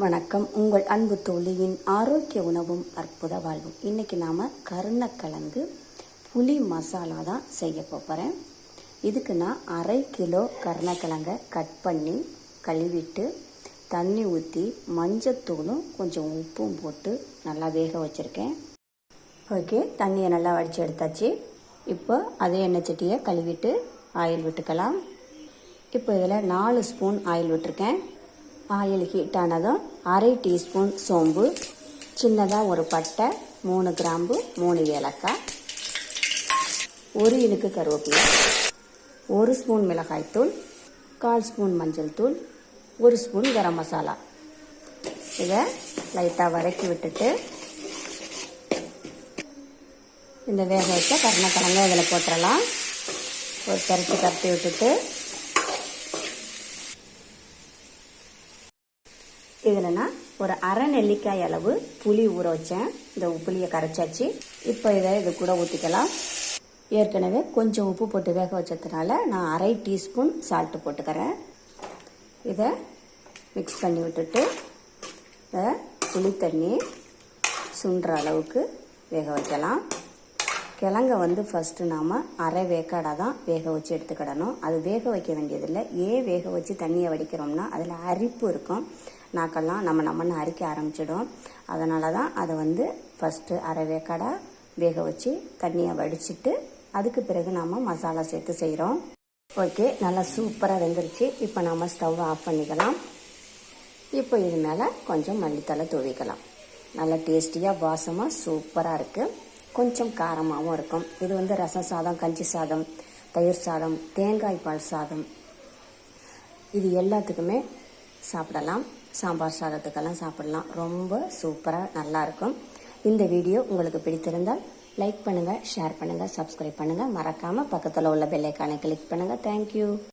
வணக்கம். உங்கள் அன்பு தோழியின் ஆரோக்கிய உணவும் அற்புத வாழ்வும். இன்றைக்கி நாம் கருணக்கிழங்கு புளி மசாலா தான் செய்ய போகிறேன். இதுக்கு நான் 1/2 கிலோ கருணக்கிழங்கை கட் பண்ணி கழுவிட்டு தண்ணி ஊற்றி மஞ்சத்தூளும் கொஞ்சம் உப்பும் போட்டு நல்லா வேக வச்சுருக்கேன். ஓகே, தண்ணியை நல்லா வடித்து எடுத்தாச்சு. இப்போ அதே எண்ணெய் சட்டியை கழுவிட்டு ஆயில் விட்டுக்கலாம். இப்போ இதில் 4 ஸ்பூன் ஆயில் விட்டுருக்கேன். ஆயில் ஹீட் ஆனதும் 1/2 டீஸ்பூன் சோம்பு, சின்னதாக ஒரு பட்டை, 3 கிராம்பு, 3 ஏலக்காய், 1 இனுக்கு கருவேப்பிலை, 1 ஸ்பூன் மிளகாய்த்தூள், 1/4 ஸ்பூன் மஞ்சள் தூள், 1 ஸ்பூன் கரம் மசாலா. இதை லைட்டாக வதக்கி விட்டுட்டு இந்த வேக வச்ச கருணக்கிழங்கை இதில் போட்டுடலாம். ஒரு கரட்டி விட்டுட்டு இதில் நான் ஒரு 1/2 நெல்லிக்காய் அளவு புளி ஊற வச்சேன். இந்த புளியை கரைச்சாச்சு. இப்போ இது கூட ஊற்றிக்கலாம். ஏற்கனவே கொஞ்சம் உப்பு போட்டு வேக வச்சதுனால நான் 1/2 டீஸ்பூன் சால்ட்டு போட்டுக்கிறேன். இதை மிக்ஸ் பண்ணி விட்டுட்டு இதை புளி தண்ணி சுண்டுற அளவுக்கு வேக வைக்கலாம். கிழங்கை ஃபஸ்ட்டு நாம் அரை வேக்காடாக தான் வேக வச்சு எடுத்துக்கிடணும். அது வேக வைக்க வேண்டியதில்லை. ஏன் வேக வச்சு தண்ணியை வடிக்கிறோம்னா அதில் அரிப்பு இருக்கும். நாக்கெல்லாம் நம்மன்னு அரிக்க ஆரம்பிச்சிடும். அதனால தான் அதை ஃபஸ்ட்டு அரை வேக்காடாக வேக வச்சு தண்ணியை வடிச்சிட்டு அதுக்கு பிறகு நாம் மசாலா சேர்த்து செய்கிறோம். ஓகே, நல்லா சூப்பராக வெந்துருச்சு. இப்போ நாம் ஸ்டவ்வை ஆஃப் பண்ணிக்கலாம். இப்போ இது மேலே கொஞ்சம் மல்லித்தலை தூவிக்கலாம். நல்லா டேஸ்டியாக வாசமாக சூப்பராக இருக்குது. கொஞ்சம் காரமாகவும் இருக்கும். இது ரசம் சாதம், கஞ்சி சாதம், தயிர் சாதம், தேங்காய் பால் சாதம், இது எல்லாத்துக்குமே சாப்பிடலாம். சாம்பார் சாதத்துக்கெல்லாம் சாப்பிடலாம். ரொம்ப சூப்பராக நல்லாயிருக்கும். இந்த வீடியோ உங்களுக்கு பிடித்திருந்தால் லைக் பண்ணுங்கள், ஷேர் பண்ணுங்கள், சப்ஸ்கிரைப் பண்ணுங்கள். மறக்காமல் பக்கத்தில் உள்ள பெல் ஐக்கானை கிளிக் பண்ணுங்கள். தேங்க்யூ.